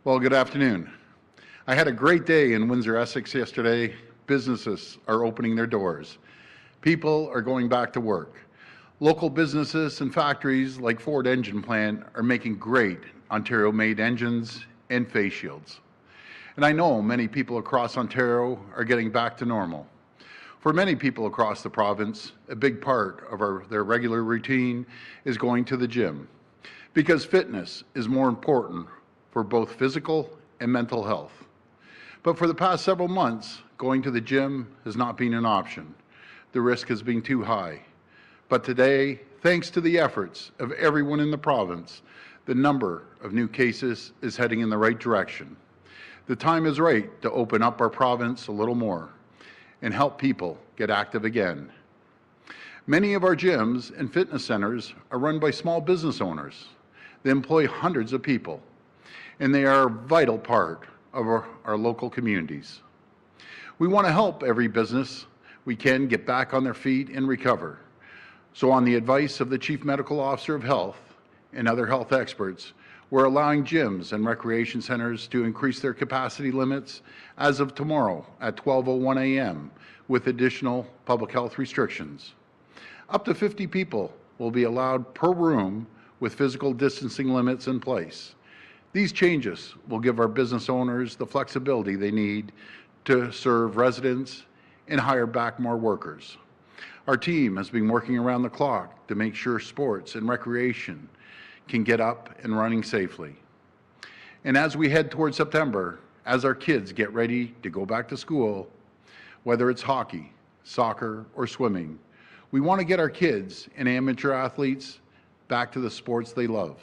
Well, good afternoon. I had a great day in Windsor, Essex yesterday. Businesses are opening their doors. People are going back to work. Local businesses and factories like Ford Engine Plant are making great Ontario-made engines and face shields. And I know many people across Ontario are getting back to normal. For many people across the province, a big part of their regular routine is going to the gym, because fitness is more important for both physical and mental health. But for the past several months, going to the gym has not been an option. The risk has been too high. But today, thanks to the efforts of everyone in the province, the number of new cases is heading in the right direction. The time is right to open up our province a little more and help people get active again. Many of our gyms and fitness centers are run by small business owners. They employ hundreds of people, and they are a vital part of our local communities. We want to help every business we can get back on their feet and recover. So on the advice of the Chief Medical Officer of Health and other health experts, we're allowing gyms and recreation centers to increase their capacity limits as of tomorrow at 12:01 a.m. with additional public health restrictions. Up to 50 people will be allowed per room with physical distancing limits in place. These changes will give our business owners the flexibility they need to serve residents and hire back more workers. Our team has been working around the clock to make sure sports and recreation can get up and running safely. And as we head towards September, as our kids get ready to go back to school, whether it's hockey, soccer, or swimming, we want to get our kids and amateur athletes back to the sports they love.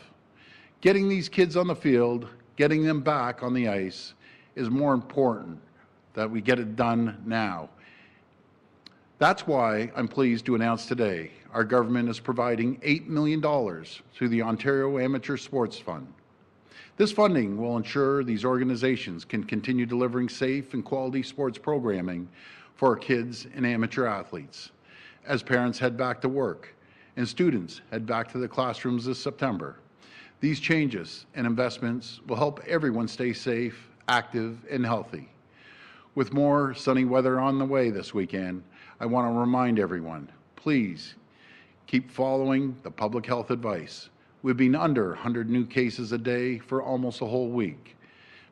Getting these kids on the field, getting them back on the ice, is more important that we get it done now. That's why I'm pleased to announce today our government is providing $8 million through the Ontario Amateur Sports Fund. This funding will ensure these organizations can continue delivering safe and quality sports programming for our kids and amateur athletes as parents head back to work and students head back to the classrooms this September. These changes and investments will help everyone stay safe, active, and healthy. With more sunny weather on the way this weekend, I want to remind everyone, please keep following the public health advice. We've been under 100 new cases a day for almost a whole week.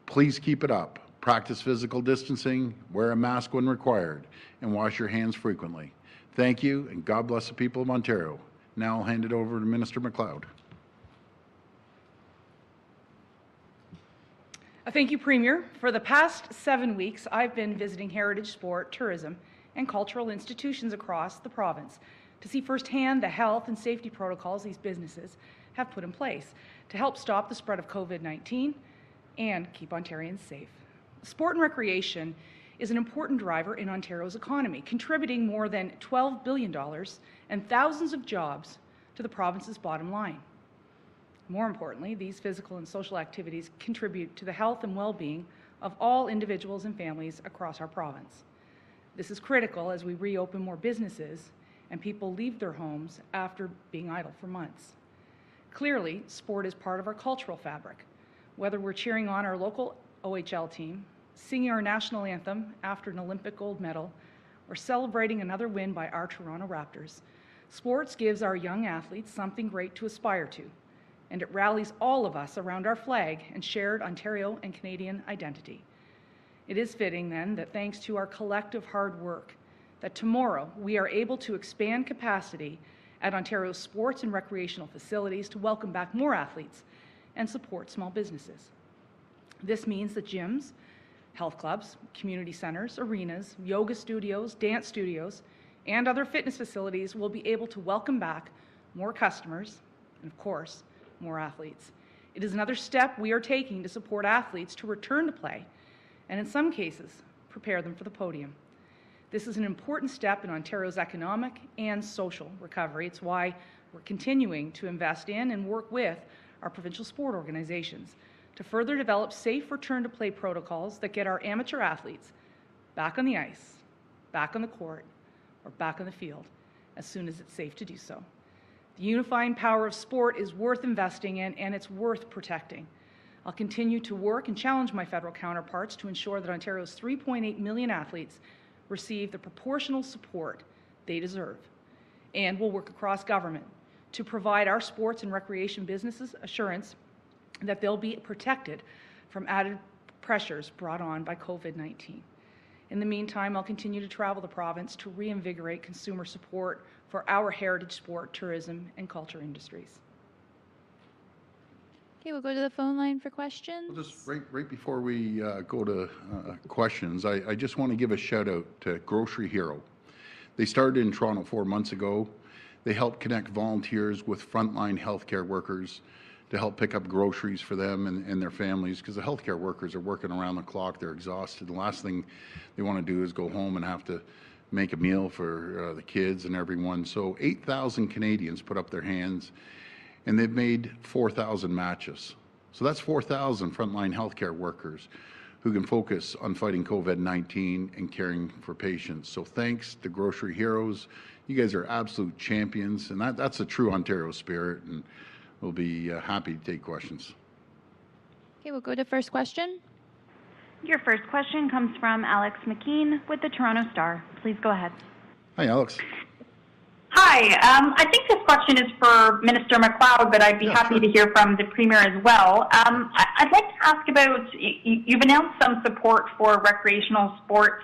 Please keep it up. Practice physical distancing, wear a mask when required, and wash your hands frequently. Thank you, and God bless the people of Ontario. Now I'll hand it over to Minister MacLeod. Thank you, Premier. For the past 7 weeks, I've been visiting heritage, sport, tourism, and cultural institutions across the province to see firsthand the health and safety protocols these businesses have put in place to help stop the spread of COVID-19 and keep Ontarians safe. Sport and recreation is an important driver in Ontario's economy, contributing more than $12 billion and thousands of jobs to the province's bottom line. More importantly, these physical and social activities contribute to the health and well-being of all individuals and families across our province. This is critical as we reopen more businesses and people leave their homes after being idle for months. Clearly, sport is part of our cultural fabric. Whether we're cheering on our local OHL team, singing our national anthem after an Olympic gold medal, or celebrating another win by our Toronto Raptors, sports gives our young athletes something great to aspire to, and it rallies all of us around our flag and shared Ontario and Canadian identity. It is fitting, then, that thanks to our collective hard work, that tomorrow we are able to expand capacity at Ontario's sports and recreational facilities to welcome back more athletes and support small businesses. This means that gyms, health clubs, community centers, arenas, yoga studios, dance studios, and other fitness facilities will be able to welcome back more customers and, of course, more athletes. It is another step we are taking to support athletes to return to play and, in some cases, prepare them for the podium. This is an important step in Ontario's economic and social recovery. It's why we're continuing to invest in and work with our provincial sport organizations to further develop safe return-to-play protocols that get our amateur athletes back on the ice, back on the court, or back on the field as soon as it's safe to do so. The unifying power of sport is worth investing in, and it's worth protecting. I'll continue to work and challenge my federal counterparts to ensure that Ontario's 3.8 million athletes receive the proportional support they deserve. And we'll work across government to provide our sports and recreation businesses assurance that they'll be protected from added pressures brought on by COVID-19. In the meantime, I'll continue to travel the province to reinvigorate consumer support for our heritage sport, tourism, and culture industries. Okay, we'll go to the phone line for questions. Well, just right before we go to questions, I just want to give a shout out to Grocery Hero. They started in Toronto 4 months ago. They help connect volunteers with frontline healthcare workers to help pick up groceries for them and their families, because the healthcare workers are working around the clock. They're exhausted. The last thing they want to do is go home and have to make a meal for the kids and everyone. So 8,000 Canadians put up their hands, and they've made 4,000 matches. So that's 4,000 frontline healthcare workers who can focus on fighting COVID-19 and caring for patients. So thanks to Grocery Heroes. You guys are absolute champions, and that's a true Ontario spirit, and we'll be happy to take questions. Okay, we'll go to first question. Your first question comes from Alex McKean with the Toronto Star. Please go ahead. Hi, Alex. Hi. I think this question is for Minister MacLeod, but I'd be happy to hear from the Premier as well. I'd like to ask about, you've announced some support for recreational sports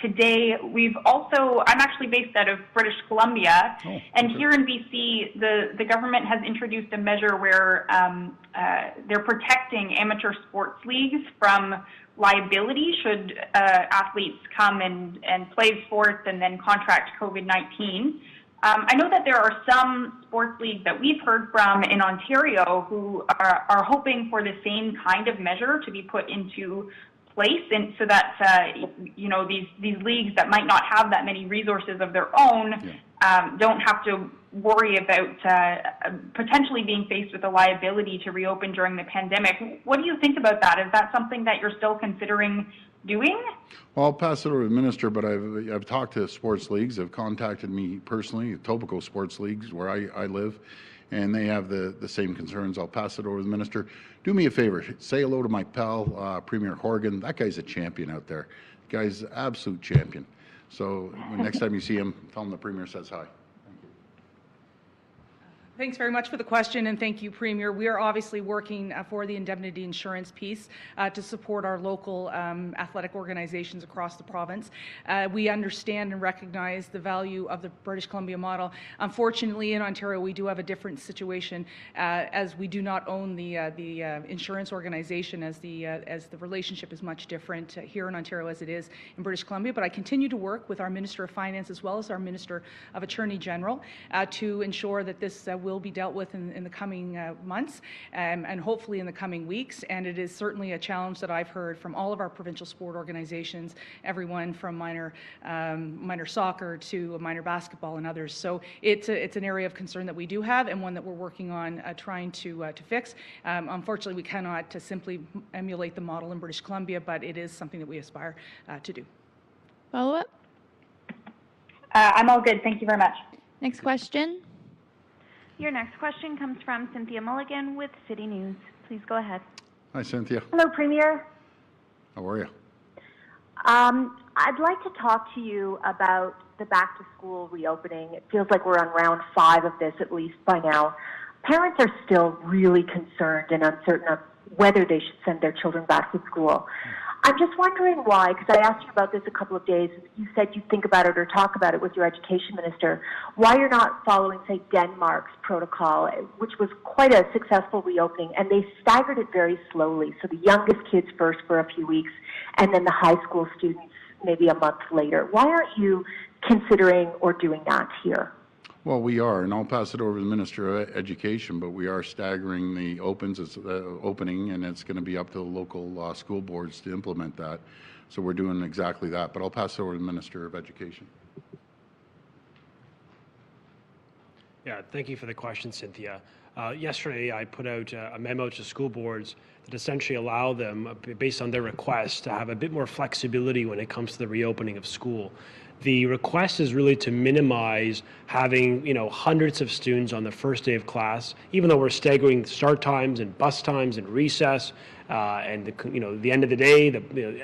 today. I'm actually based out of British Columbia, and here in BC, the government has introduced a measure where they're protecting amateur sports leagues from liability should athletes come and play sports and then contract COVID-19. I know that there are some sports leagues that we've heard from in Ontario who are hoping for the same kind of measure to be put into place, and so that these leagues that might not have that many resources of their own don't have to worry about potentially being faced with a liability to reopen during the pandemic. What do you think about that? Is that something that you're still considering doing? Well, I'll pass it over to the Minister, but I've talked to sports leagues. They've contacted me personally, Etobicoke sports leagues where I live, and they have the same concerns. I'll pass it over to the Minister. Do me a favor, say hello to my pal, Premier Horgan. That guy's a champion out there. The guy's an absolute champion. So next time you see him, tell him the Premier says hi. Thanks very much for the question, and thank you, Premier. We are obviously working for the indemnity insurance piece to support our local athletic organizations across the province. We understand and recognize the value of the British Columbia model. Unfortunately, in Ontario, we do have a different situation as we do not own the insurance organization, as the relationship is much different here in Ontario as it is in British Columbia. But I continue to work with our Minister of Finance as well as our Minister of Attorney General to ensure that this will be dealt with in the coming months and hopefully in the coming weeks. And it is certainly a challenge that I've heard from all of our provincial sport organizations, everyone from minor soccer to minor basketball and others. So it's an area of concern that we do have and one that we're working on trying to fix. Unfortunately, we cannot simply emulate the model in British Columbia, but it is something that we aspire to do. Follow-up? I'm all good. Thank you very much. Next question. Your next question comes from Cynthia Mulligan with City News. Please go ahead. Hi, Cynthia. Hello, Premier. How are you? I'd like to talk to you about the back-to-school reopening. It feels like we're on round 5 of this, at least by now. Parents are still really concerned and uncertain of whether they should send their children back to school. I'm just wondering why, because I asked you about this a couple of days. You said you'd think about it or talk about it with your education minister. Why you're not following, say, Denmark's protocol, which was quite a successful reopening, and they staggered it very slowly. So the youngest kids first for a few weeks, and then the high school students maybe a month later. Why aren't you considering or doing that here? Well, we are, and I'll pass it over to the Minister of Education, but we are staggering the opening, and it's going to be up to the local school boards to implement that. So we're doing exactly that, but I'll pass it over to the Minister of Education. Yeah, thank you for the question, Cynthia. Yesterday, I put out a memo to school boards that essentially allow them, based on their request, to have a bit more flexibility when it comes to the reopening of school. The request is really to minimize having, hundreds of students on the first day of class, even though we're staggering start times and bus times and recess, and the end of the day,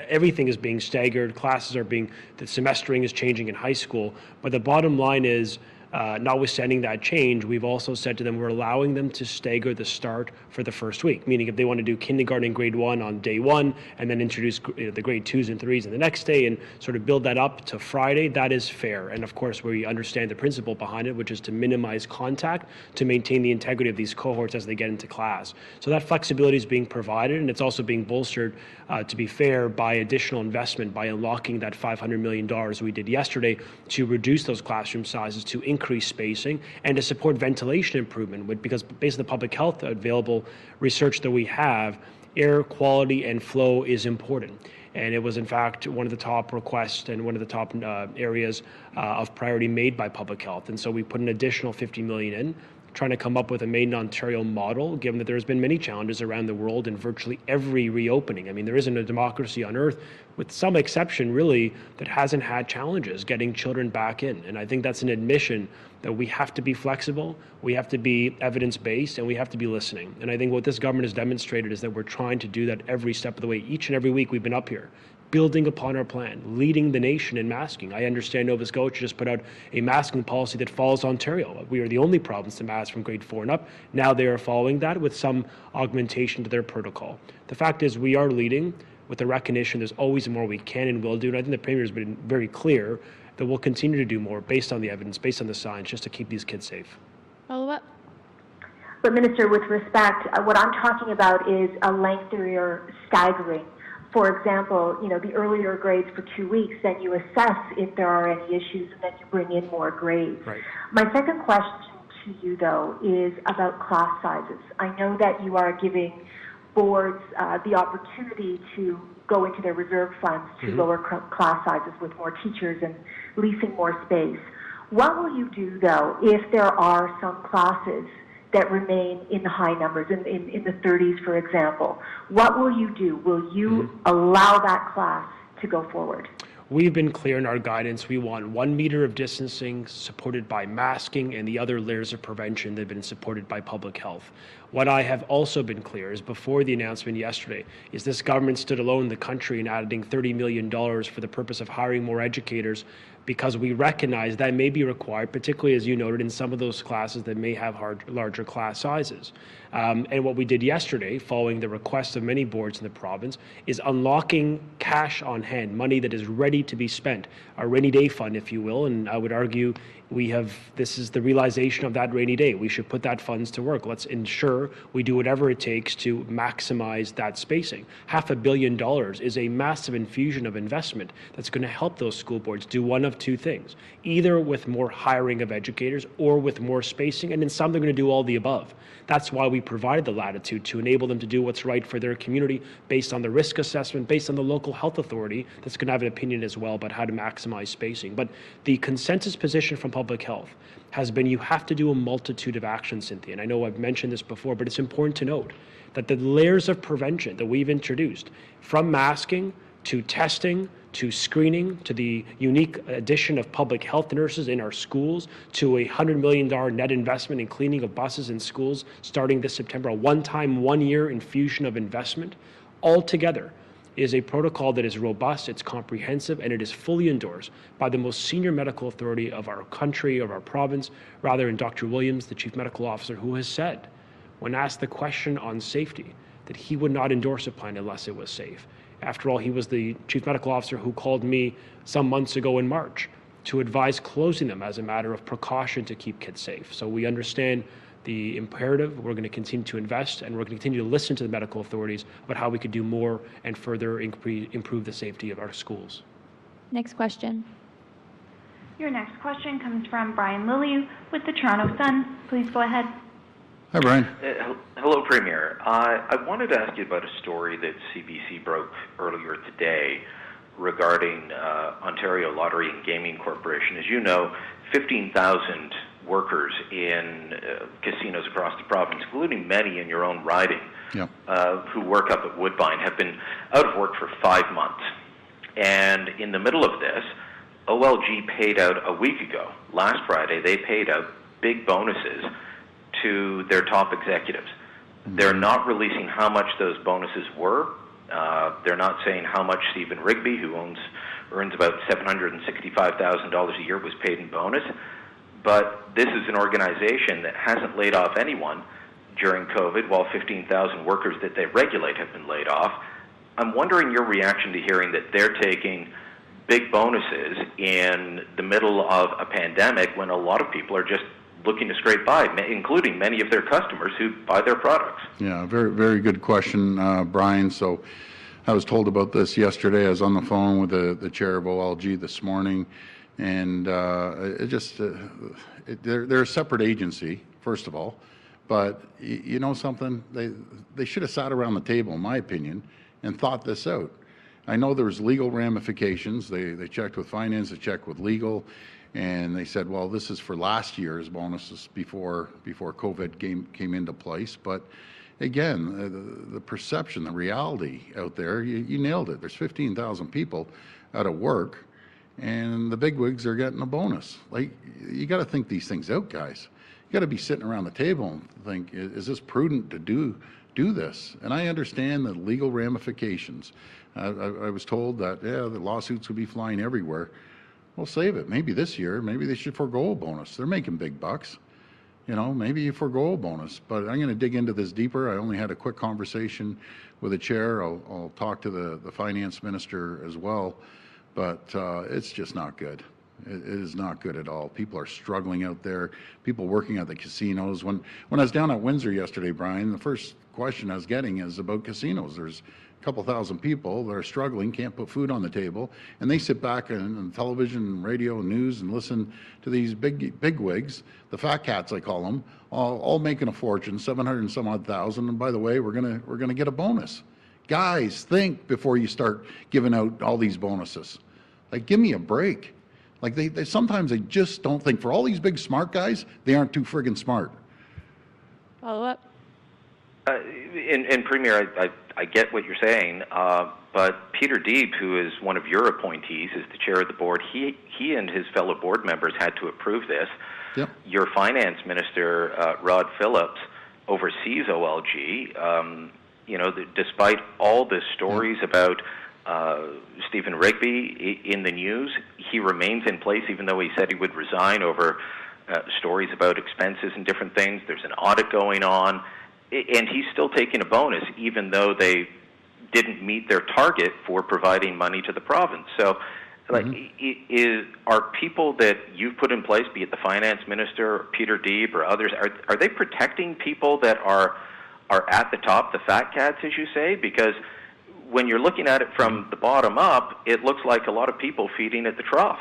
everything is being staggered. The semestering is changing in high school. But the bottom line is, notwithstanding that change, we've also said to them we're allowing them to stagger the start for the first week, meaning if they want to do kindergarten and grade 1 on day 1 and then introduce the grade 2s and 3s in the next day and sort of build that up to Friday, that is fair. And of course, we understand the principle behind it, which is to minimize contact, to maintain the integrity of these cohorts as they get into class. So that flexibility is being provided, and it's also being bolstered, to be fair, by additional investment, by unlocking that $500 million we did yesterday to reduce those classroom sizes, to increase spacing, and to support ventilation improvement, because based on the public health available research that we have, air quality and flow is important. And it was, in fact, one of the top requests and one of the top areas of priority made by public health. And so we put an additional $50 million in, trying to come up with a Made in Ontario model, given that there's been many challenges around the world in virtually every reopening. I mean, there isn't a democracy on earth, with some exception really, that hasn't had challenges getting children back in. And I think that's an admission that we have to be flexible, we have to be evidence-based, and we have to be listening. And I think what this government has demonstrated is that we're trying to do that every step of the way. Each and every week we've been up here, building upon our plan, leading the nation in masking. I understand Nova Scotia just put out a masking policy that follows Ontario. We are the only province to mask from grade 4 and up. Now they are following that with some augmentation to their protocol. The fact is we are leading with the recognition there's always more we can and will do. And I think the Premier has been very clear that we'll continue to do more based on the evidence, based on the science, just to keep these kids safe. Follow up? But Minister, with respect, what I'm talking about is a lengthier staggering. For example, the earlier grades for 2 weeks, then you assess if there are any issues, and then you bring in more grades. Right. My second question to you, though, is about class sizes. I know that you are giving boards the opportunity to go into their reserve funds to lower class sizes with more teachers and leasing more space. What will you do, though, if there are some classes that remain in the high numbers, in the 30s, for example? What will you do? Will you allow that class to go forward? We've been clear in our guidance. We want 1 meter of distancing supported by masking and the other layers of prevention that have been supported by public health. What I have also been clear is before the announcement yesterday is this government stood alone in the country in adding $30 million for the purpose of hiring more educators, because we recognize that may be required, particularly as you noted, in some of those classes that may have larger class sizes. And what we did yesterday, following the request of many boards in the province, is unlocking cash on hand, money that is ready to be spent, a rainy day fund, if you will. And I would argue this is the realization of that rainy day. We should put that funds to work. Let's ensure we do whatever it takes to maximize that spacing. $500 million is a massive infusion of investment that's going to help those school boards do one of two things, either with more hiring of educators or with more spacing, and in some they're going to do all the above. That's why we provided the latitude to enable them to do what's right for their community based on the risk assessment, based on the local health authority that's going to have an opinion as well about how to maximize spacing. But the consensus position from public health has been you have to do a multitude of actions, Cynthia. And I know I've mentioned this before, but it's important to note that the layers of prevention that we've introduced, from masking to testing, to screening, to the unique addition of public health nurses in our schools, to a $100 million net investment in cleaning of buses in schools starting this September, a one-time, one-year infusion of investment, altogether is a protocol that is robust, it's comprehensive, and it is fully endorsed by the most senior medical authority of our country, of our province, rather in Dr. Williams, the Chief Medical Officer, who has said, when asked the question on safety, that he would not endorse a plan unless it was safe. After all, he was the Chief Medical Officer who called me some months ago in March to advise closing them as a matter of precaution to keep kids safe. So we understand the imperative. We're going to continue to invest, and we're going to continue to listen to the medical authorities about how we could do more and further improve the safety of our schools. Next question. Your next question comes from Brian Lilly with the Toronto Sun. Please go ahead. Hi, Brian. Hello, Premier. I wanted to ask you about a story that CBC broke earlier today regarding Ontario Lottery and Gaming Corporation. As you know, 15,000 workers in casinos across the province, including many in your own riding, who work up at Woodbine, have been out of work for 5 months. And in the middle of this, OLG paid out a week ago. Last Friday, they paid out big bonuses to their top executives. They're not releasing how much those bonuses were. They're not saying how much Stephen Rigby, who earns about $765,000 a year, was paid in bonus. But this is an organization that hasn't laid off anyone during COVID, while 15,000 workers that they regulate have been laid off. I'm wondering your reaction to hearing that they're taking big bonuses in the middle of a pandemic when a lot of people are just looking to scrape by, including many of their customers who buy their products. Yeah, very, very good question, Brian. So I was told about this yesterday. I was on the phone with the chair of OLG this morning, and they're a separate agency, first of all. But you know something? They should have sat around the table, in my opinion, and thought this out. I know there's legal ramifications. They checked with finance, they checked with legal, and they said, well, this is for last year's bonuses before COVID came into place. But again, the perception, the reality out there, you nailed it. There's 15,000 people out of work, and the bigwigs are getting a bonus. Like, you got to think these things out, guys. You got to be sitting around the table and think, is this prudent to do this? And I understand the legal ramifications. I was told that, the lawsuits would be flying everywhere. Well, save it. Maybe this year, maybe they should forego a bonus. They're making big bucks. You know, maybe you forego a bonus. But I'm going to dig into this deeper. I only had a quick conversation with the chair. I'll talk to the finance minister as well. But it's just not good. It is not good at all. People are struggling out there. People working at the casinos. When I was down at Windsor yesterday, Brian, the first question I was getting is about casinos. There's a couple thousand people that are struggling, can't put food on the table, and they sit back on television, radio, news, and listen to these big wigs, the fat cats I call them, all making a fortune, 700 and some odd thousand. And by the way, we're gonna get a bonus. Guys, think before you start giving out all these bonuses. Like, give me a break. Like, they sometimes they just don't think. For all these big smart guys, they aren't too friggin' smart. Follow up. And Premier, I get what you're saying, but Peter Deeb, who is one of your appointees, is the chair of the board. He and his fellow board members had to approve this. Yep. Your finance minister, Rod Phillips, oversees OLG. Despite all the stories about Stephen Rigby in the news, he remains in place, even though he said he would resign over stories about expenses and different things. There's an audit going on, and he's still taking a bonus, even though they didn't meet their target for providing money to the province. So, are people that you've put in place, be it the finance minister, or Peter Deeb, or others, are they protecting people that are at the top, the fat cats, as you say? Because when you're looking at it from the bottom up, it looks like a lot of people feeding at the trough.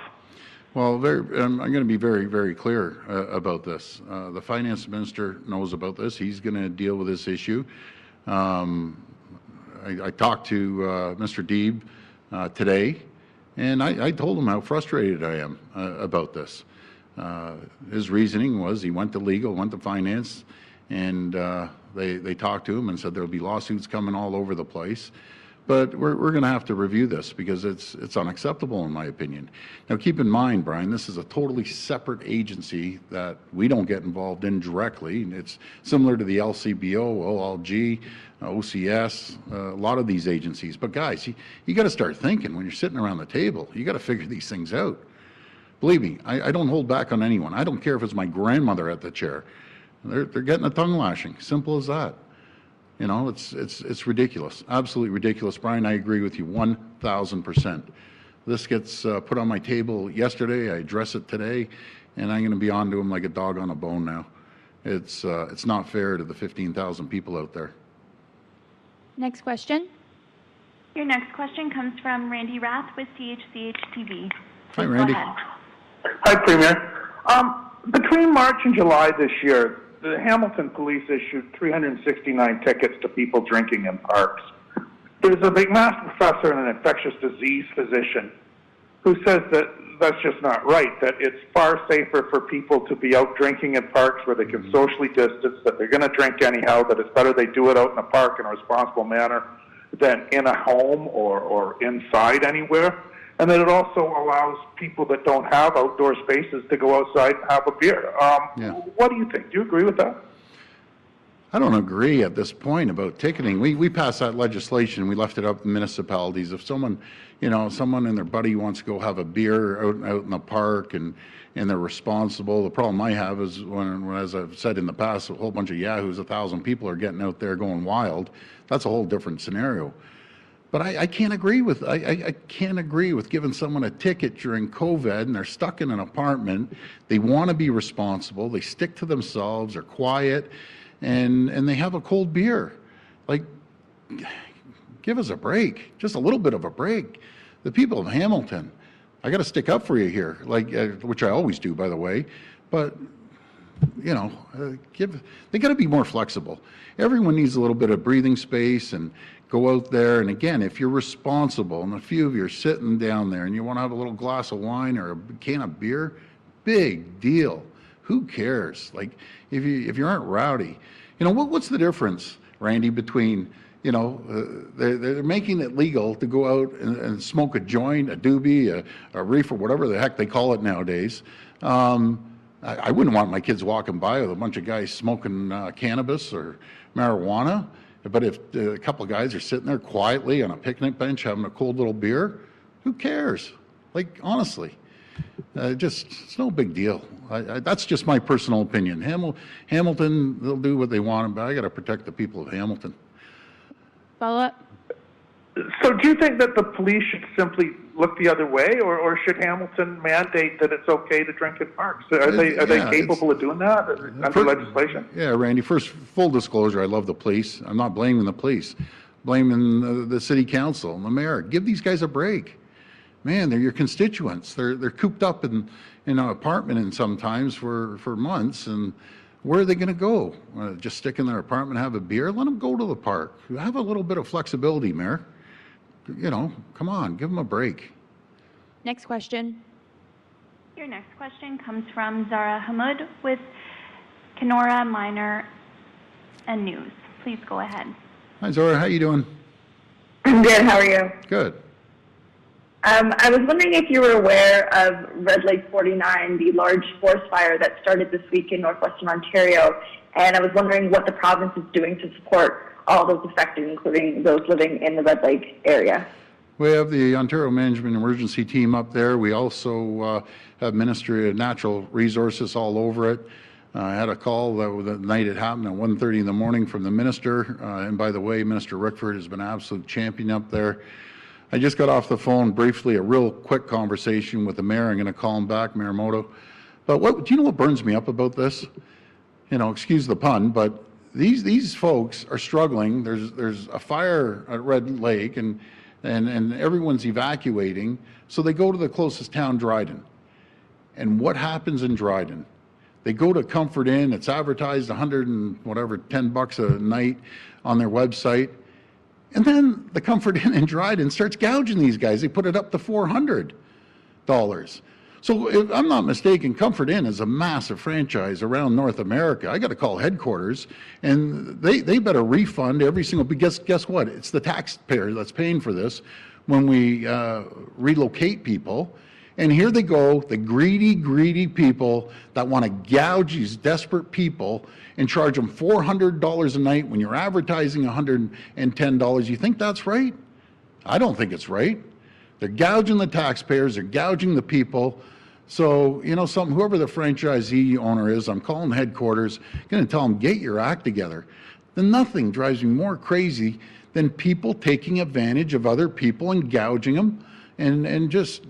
Well, I'm going to be very, very clear about this. The finance minister knows about this. He's going to deal with this issue. I talked to Mr. Deeb today, and I told him how frustrated I am about this. His reasoning was he went to legal, went to finance, and they talked to him and said there'll be lawsuits coming all over the place. But we're going to have to review this because it's unacceptable in my opinion. Now keep in mind, Brian, this is a totally separate agency that we don't get involved in directly. It's similar to the LCBO, OLG, OCS, a lot of these agencies. But guys, you got to start thinking when you're sitting around the table. You got to figure these things out. Believe me, I don't hold back on anyone. I don't care if it's my grandmother at the chair. They're getting a tongue lashing. Simple as that. You know, it's ridiculous, absolutely ridiculous. Brian, I agree with you 1,000%. This gets put on my table yesterday. I address it today, and I'm going to be on to him like a dog on a bone now. It's not fair to the 15,000 people out there. Next question. Your next question comes from Randy Rath with CHCH-TV. Hi, Randy. Go ahead. Hi, Premier. Between March and July this year, the Hamilton police issued 369 tickets to people drinking in parks. There's a McMaster professor and an infectious disease physician who says that that's just not right, that it's far safer for people to be out drinking in parks where they can socially distance, that they're going to drink anyhow, that it's better they do it out in a park in a responsible manner than in a home or inside anywhere. and then it also allows people that don't have outdoor spaces to go outside and have a beer. What do you think? Do you agree with that? I don't agree at this point about ticketing. We passed that legislation. We left it up to municipalities. If someone, someone and their buddy wants to go have a beer out in the park and they're responsible. The problem I have is when, as I've said in the past, a whole bunch of yahoos, 1,000 people are getting out there going wild. That's a whole different scenario. But I can't agree with I can't agree with giving someone a ticket during COVID and they're stuck in an apartment. They want to be responsible. They stick to themselves. They're quiet, and they have a cold beer. Like, give us a break, just a little bit of a break. The people of Hamilton, I got to stick up for you here, which I always do, by the way. But they got to be more flexible. Everyone needs a little bit of breathing space and go out there. And again, if you're responsible and a few of you are sitting down there and you want to have a little glass of wine or a can of beer, big deal. Who cares? Like, if you aren't rowdy, what's the difference, Randy, between they're making it legal to go out and smoke a joint, a doobie, a reefer, whatever the heck they call it nowadays. I wouldn't want my kids walking by with a bunch of guys smoking cannabis or marijuana. But if a couple of guys are sitting there quietly on a picnic bench having a cold little beer, who cares? Like, honestly, it's no big deal. That's just my personal opinion. Hamilton, they'll do what they want, but I got to protect the people of Hamilton. Follow up. So do you think that the police should simply look the other way, or should Hamilton mandate that it's okay to drink in parks? Are they capable of doing that under legislation? Yeah, Randy, first, full disclosure, I love the police. I'm not blaming the police. Blaming the city council and the mayor. Give these guys a break. Man, they're your constituents. They're cooped up in an apartment and sometimes for months, and where are they going to go? Just stick in their apartment, have a beer? Let them go to the park. Have a little bit of flexibility, Mayor. Come on, give them a break. Next question. Your next question comes from Zara Hamud with Kenora Minor and News. Please go ahead. Hi, Zara. How you doing? I'm good. How are you? Good. I was wondering if you were aware of Red Lake 49, the large forest fire that started this week in northwestern Ontario, and I was wondering what the province is doing to support all those affected, including those living in the Red Lake area. We have the Ontario Management Emergency Team up there. We also have Ministry of Natural Resources all over it. I had a call the night it happened at 1:30 in the morning from the minister. And by the way, Minister Rickford has been an absolute champion up there. I just got off the phone briefly, a real quick conversation with the mayor. I'm going to call him back, Mayor Moto. But do you know what burns me up about this? Excuse the pun, but these folks are struggling. There's a fire at Red Lake and everyone's evacuating. So they go to the closest town, Dryden. And what happens in Dryden? They go to Comfort Inn. It's advertised $10 a night on their website. And then the Comfort Inn in Dryden starts gouging these guys. They put it up to $400. So if I'm not mistaken, Comfort Inn is a massive franchise around North America. I got to call headquarters, and they better refund every single, because guess what? It's the taxpayer that's paying for this when we relocate people. And here they go, the greedy people that want to gouge these desperate people and charge them $400 a night when you're advertising $110. You think that's right? I don't think it's right. They're gouging the taxpayers, they're gouging the people. So, something, whoever the franchisee owner is, I'm calling headquarters, going to tell them, get your act together. Then nothing drives me more crazy than people taking advantage of other people and gouging them and just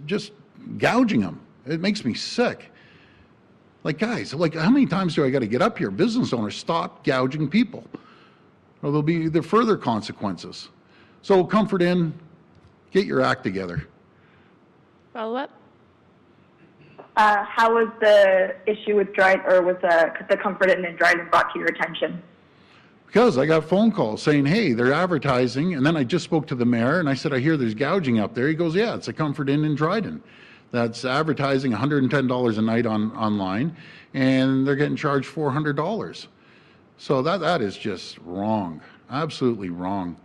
gouging them. It makes me sick. Like, guys, how many times do I got to get up here? Business owners, stop gouging people, or there'll be the further consequences. So Comfort Inn, get your act together. Follow up. How was the issue with Dryden, or was the Comfort Inn in Dryden brought to your attention? Because I got phone calls saying, hey, they're advertising, and then I just spoke to the mayor, and I said, I hear there's gouging up there. He goes, yeah, it's a Comfort Inn in Dryden that's advertising $110 a night online, and they're getting charged $400. So that is just wrong, absolutely wrong.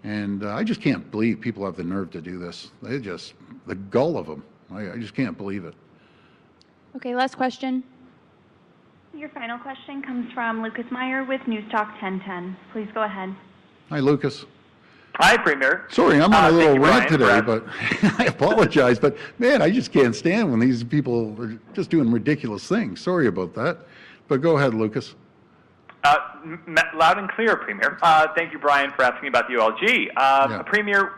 And I just can't believe people have the nerve to do this. The gall of them. I just can't believe it. Okay, last question. Your final question comes from Lucas Meyer with Newstalk 1010. Please go ahead. Hi, Lucas. Hi, Premier. Sorry, I'm on a little rant Brian, today, but I apologize. But man, I just can't stand when these people are just doing ridiculous things. Sorry about that. But go ahead, Lucas. Loud and clear, Premier. Thank you, Brian, for asking about the ULG. Premier,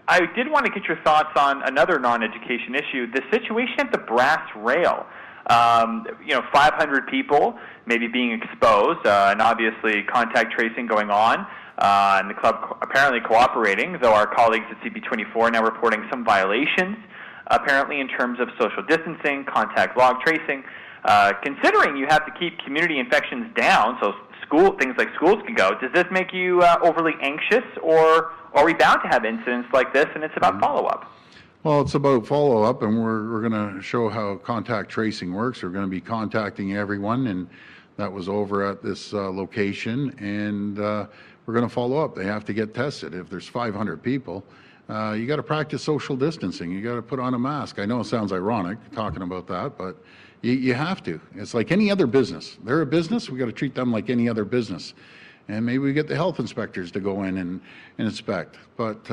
I did want to get your thoughts on another non-education issue, the situation at the brass rail. 500 people maybe being exposed, and obviously contact tracing going on, and the club apparently cooperating, though our colleagues at CB24 are now reporting some violations, apparently in terms of social distancing, contact log tracing. Considering you have to keep community infections down, so things like schools can go, does this make you overly anxious, or are we bound to have incidents like this, and it's about follow-up? Well, it's about follow-up, and we're going to show how contact tracing works. We're going to be contacting everyone, and that was over at this location, and we're going to follow up. They have to get tested. If there's 500 people, you got to practice social distancing. You got to put on a mask. I know it sounds ironic talking about that, but you have to. It's like any other business. They're a business. We got to treat them like any other business, and maybe we get the health inspectors to go in and inspect. But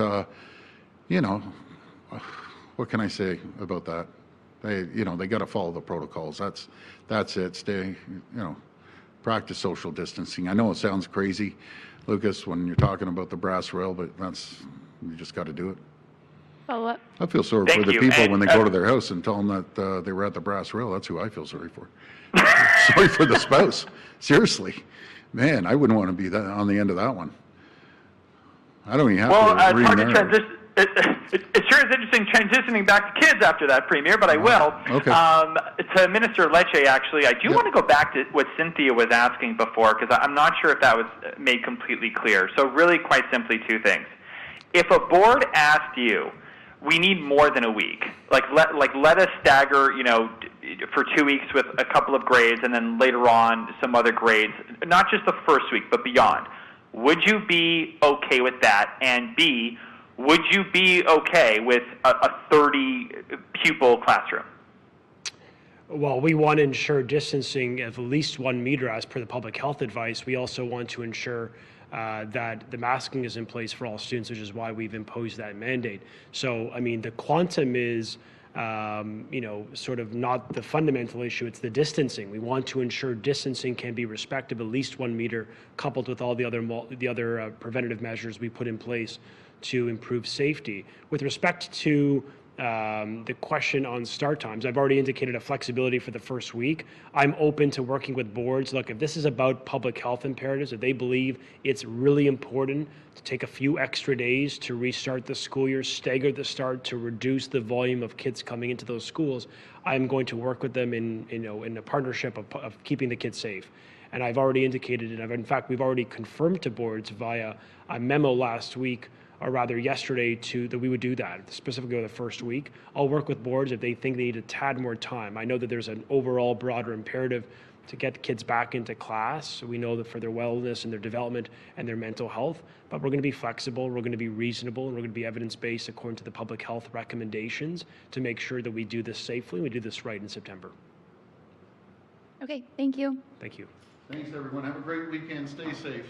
what can I say about that? They got to follow the protocols. That's it. Stay, practice social distancing. I know it sounds crazy, Lucas, when you're talking about the brass rail, but you just got to do it. Follow up. I feel sorry for the people when they go to their house and tell them that they were at the brass rail. That's who I feel sorry for. Sorry for the spouse. Seriously, man, I wouldn't want to be on the end of that one. I don't even have to it's hard to transition. It sure is interesting transitioning back to kids after that, Premier, but I will. Okay. To Minister Lecce, actually, I do want to go back to what Cynthia was asking before, because I'm not sure if that was made completely clear. So really, quite simply, two things. If a board asked you, we need more than a week, let us stagger, for 2 weeks with a couple of grades, and then later on some other grades, not just the first week, but beyond, would you be okay with that? And B, would you be okay with a 30-pupil classroom? Well, we want to ensure distancing of at least 1 meter as per the public health advice. We also want to ensure that the masking is in place for all students, which is why we've imposed that mandate. So, the quantum is, sort of not the fundamental issue. It's the distancing. We want to ensure distancing can be respected, at least 1 meter, coupled with all the other preventative measures we put in place to improve safety. With respect to the question on start times, I've already indicated a flexibility for the first week. I'm open to working with boards. Look, if this is about public health imperatives, if they believe it's really important to take a few extra days to restart the school year, stagger the start to reduce the volume of kids coming into those schools, I'm going to work with them in a partnership of keeping the kids safe. And I've already indicated, and in fact, we've already confirmed to boards via a memo last week, or rather yesterday, that we would do that, specifically the first week. I'll work with boards if they think they need a tad more time. I know that there's an overall broader imperative to get kids back into class. So we know that for their wellness and their development and their mental health, but we're going to be flexible, we're going to be reasonable, and we're going to be evidence-based according to the public health recommendations to make sure that we do this safely, we do this right in September. Okay, thank you. Thank you. Thanks, everyone. Have a great weekend. Stay safe.